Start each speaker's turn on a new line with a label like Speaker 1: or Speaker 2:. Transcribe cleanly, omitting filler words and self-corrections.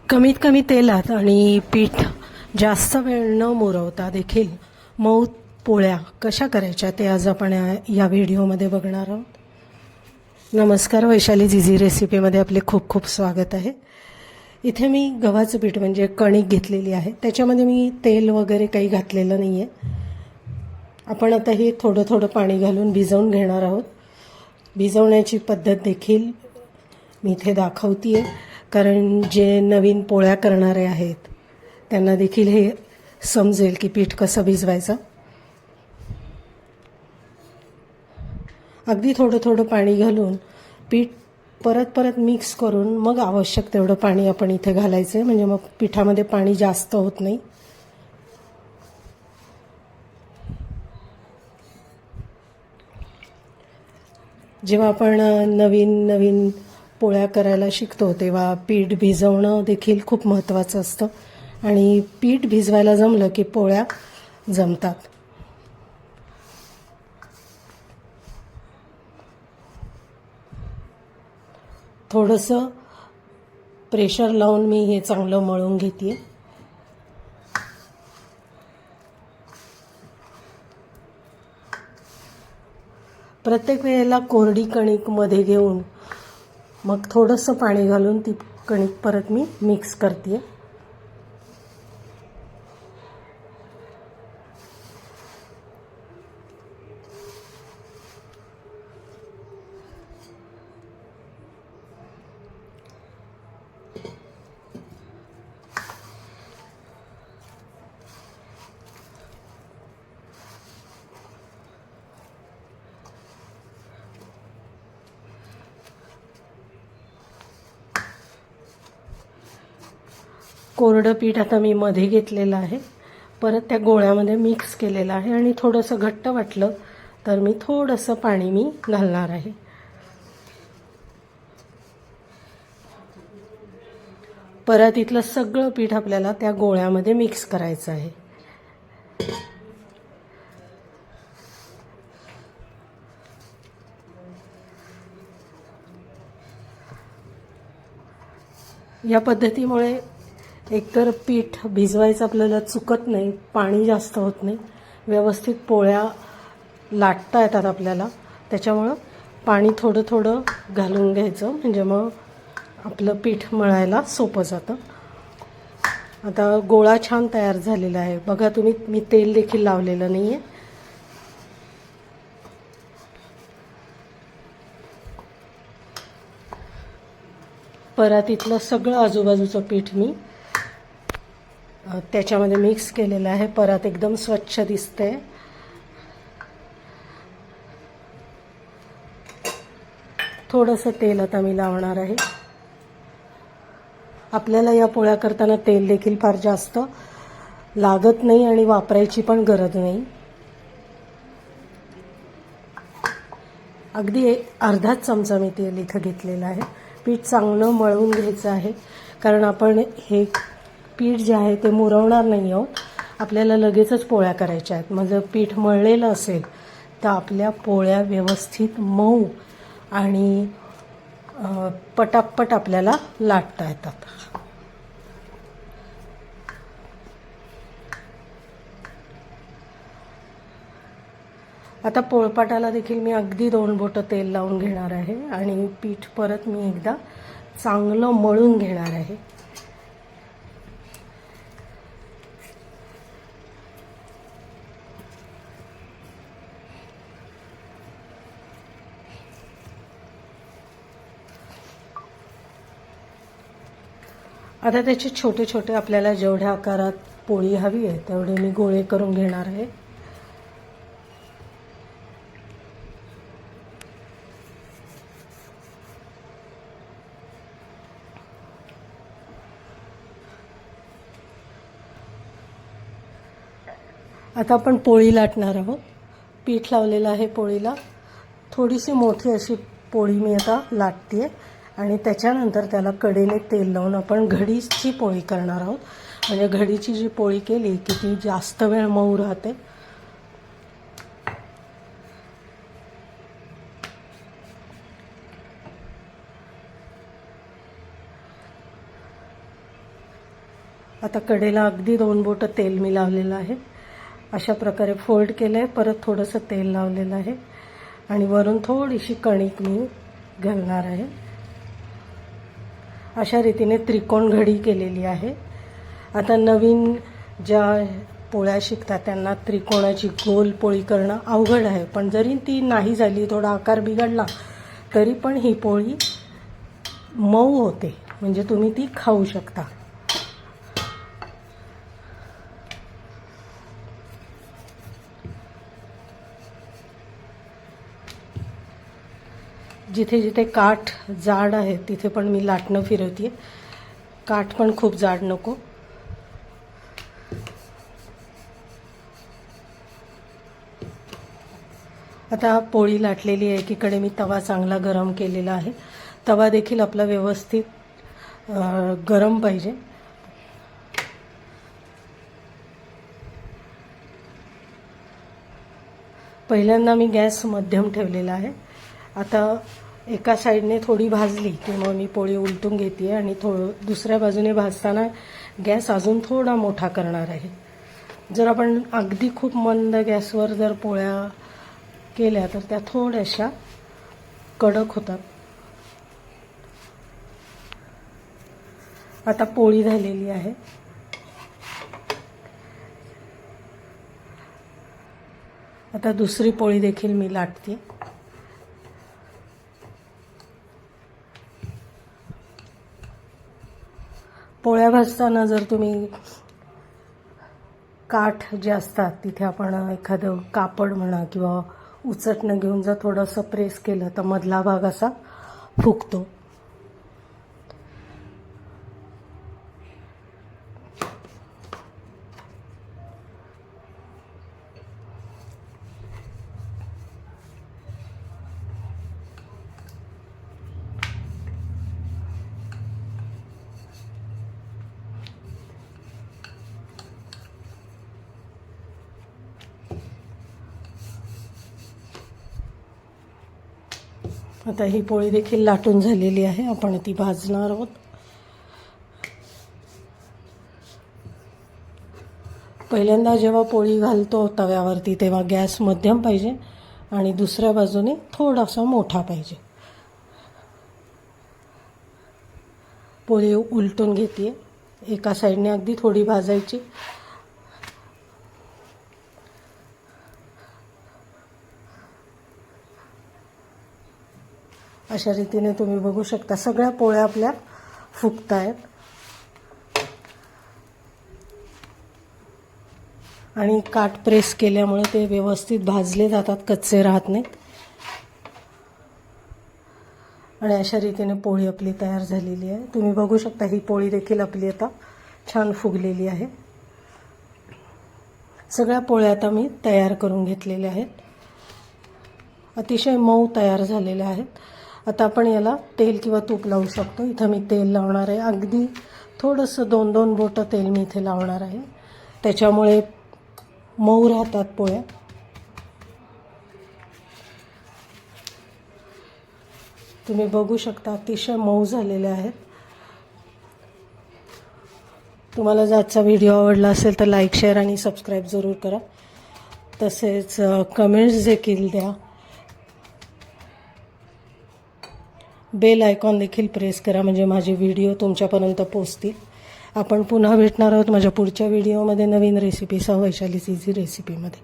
Speaker 1: कमीत कमी तेलात आणि पीठ जास्त वेळ न मुरवता देखील मऊ पोळ्या कशा करायच्या ते आज आपण या व्हिडिओमध्ये बघणार आहोत। नमस्कार, वैशाली झिझी रेसिपीमध्ये आपले खूप खूप स्वागत आहे। इथे मी गव्हाचं पीठ म्हणजे कणिक घेतलेली आहे, त्याच्यामध्ये मी तेल वगैरे काही घातलेलं नाही आहे। आपण आता हे थोडं थोडं पाणी घालून भिजवून घेणार आहोत। भिजवण्याची पद्धत देखील मी इथे दाखवते आहे, कारण जे नवीन पोळ्या करणारे आहेत त्यांना देखील हे समजेल की पीठ कसं भिजवायचं। अगदी थोडं थोडं पाणी घालून पीठ परत परत मिक्स करून मग आवश्यक तेवढं पाणी आपण इथे घालायचं आहे, म्हणजे मग पिठामध्ये पाणी जास्त होत नाही। जेव्हा आपण नवीन पोळ्या करायला शिकतो तेव्हा पीठ भिजवणं देखील खूप महत्त्वाचं असतं आणि पीठ भिजवायला जमलं की पोळ्या जमतात। थोडंसं प्रेशर लावून मी हे चांगलं मळून घेते। प्रत्येक वेळेला कोरडी कणिक मध्ये घेऊन मग थोडंसं पाणी घालून ती कणिक परत मी मिक्स करते। कोरडं पीठ आता मी मध्ये घेतलेलं आहे, परत त्या गोळ्यामध्ये मिक्स केलेलं आहे आणि थोडंसं घट्ट वाटलं तर मी थोडंसं पाणी मी घालणार आहे। परत इथलं सगळं पीठ आपल्याला त्या गोळ्यामध्ये मिक्स करायचं आहे। या पद्धतीमुळे एकतर पीठ भिजवायचं आपल्याला चुकत नाही, पाणी जास्त होत नाही, व्यवस्थित पोळ्या लाटता येतात आपल्याला। त्याच्यामुळं पाणी थोडं थोडं घालून घ्यायचं, म्हणजे मग आपलं पीठ मळायला सोपं जातं। आता गोळा छान तयार झालेला आहे बघा तुम्ही, मी तेल देखील लावलेलं नाही आहे। परत इथलं सगळं आजूबाजूचं पीठ मी त्याच्यामध्ये मिक्स केलेलं आहे। परत एकदम स्वच्छ दिसते। थोडंसं तेल आता मी लावणार आहे। आपल्याला या पोळ्या करताना तेल देखील फार जास्त लागत नाही आणि वापरायची पण गरज नाही। अगदी अर्धाच चमचा मी तेल इथं घेतलेलं आहे। पीठ चांगलं मळून घ्यायचं आहे, कारण आपण हे पीठ जे आहे ते मुरवणार नाही आहोत, आपल्याला लगेचच पोळ्या करायच्या आहेत। मग जर पीठ मळलेलं असेल तर आपल्या पोळ्या व्यवस्थित मऊ आणि पटापट आपल्याला लाटता येतात। आता पोळपाटाला देखील मी अगदी 2 बोटं तेल लावून घेणार आहे आणि पीठ परत मी एकदा चांगलं मळून घेणार आहे। आता त्याचे छोटे छोटे आपल्याला जेवढ्या आकारात पोळी हवी आहे तेवढे मी गोळे करून घेणार आहे। आता आपण पोळी लाटणार आहोत। पीठ लावलेलं आहे पोळीला, थोडीशी मोठी अशी पोळी मी आता लाटते आणि त्याच्यानंतर त्याला कडेने तेल लावून आपण घडीची पोळी करणार आहोत। म्हणजे घडीची जी पोळी केली की ती जास्त वेळ मऊ राहते। आता कडेला अगदी 2 बोटं तेल मी लावलेलं आहे. अशा प्रकारे फोल्ड केलं आहे. परत थोडंसं तेल लावलेलं आहे आणि वरून थोडीशी कणिक मी घालणार आहे. अशा रीतीने त्रिकोण घडी केलेली आहे. आता नवीन ज्या पोळ्या शिकतात त्यांना त्रिकोणाची गोल पोळी करणं अवघड आहे, पण जरी ती नाही झाली, थोडा आकार बिघडला, तरी पण ही पोळी मऊ होते, म्हणजे तुम्ही ती खाऊ शकता. जिथे जिथे काठ जाड आहे तिथे पण मी लाटणं फिरवते. काठ पण खूप जाड नको. आता पोळी लाटलेली आहे. एकीकडे मी तवा चांगला गरम केलेला आहे. तवा देखील आपला व्यवस्थित गरम पाहिजे. पहिल्यांदा मी गॅस मध्यम ठेवलेला आहे. आता एका साईडने थोडी भाजली की मग मी पोळी उलटून घेते आणि दुसऱ्या बाजूने भाजताना गॅस अजून थोडा मोठा करणार आहे. जर आपण अगदी खूप मंद गॅसवर जर पोळ्या केल्या तर त्या थोड्याशा कडक होतात. आता पोळी झालेली आहे. आता दुसरी पोळी देखील मी लाटते. पोळ्या भाजताना जर तुम्ही काठ जे असतात तिथे आपण एखादं कापड म्हणा किंवा उचटणं घेऊन जर थोडंसं प्रेस केलं तर मधला भाग असा फुगतो. आता ही पोळी देखील लाटून झालेली आहे. आपण ती भाजणार आहोत. पहिल्यांदा जेव्हा पोळी घालतो तव्यावरती तेव्हा गॅस मध्यम पाहिजे आणि दुसऱ्या बाजूने थोडासा मोठा पाहिजे. पोळी उलटून घेते. एका साईडने अगदी थोडी भाजायची. अशा रीतीने तुम्ही बघू शकता सगळ्या पोळ्या आपल्या फुगतायत आणि काठ प्रेस केल्यामुळे ते व्यवस्थित भाजले जातात, कच्चे राहत नाहीत. आणि अशा रीतीने पोळी आपली तयार झालेली आहे. तुम्ही बघू शकता ही पोळी देखील आपली आता छान फुगलेली आहे. सगळ्या पोळ्या आता मी तयार करून घेतलेल्या आहेत. अतिशय मऊ तयार झालेल्या आहेत. आता आपण याला तेल किंवा तूप लावू शकतो. इथं मी तेल लावणार आहे. अगदी थोडंसं 2-2 बोटं तेल मी इथे लावणार आहे. त्याच्यामुळे मऊ राहतात पोळ्या. तुम्ही बघू शकता अतिशय मऊ झालेल्या आहेत. तुम्हाला जर आजचा व्हिडिओ आवडला असेल तर लाईक, शेअर आणि सबस्क्राईब जरूर करा. तसेच कमेंट्स देखील द्या. बेल आयकॉन देखील प्रेस करा म्हणजे माझे व्हिडिओ तुमच्यापर्यंत पोहोचतील. आपण पुन्हा भेटणार आहोत माझ्या पुढच्या व्हिडिओमध्ये नवीन रेसिपीसह वैशालीच इझी रेसिपीमध्ये.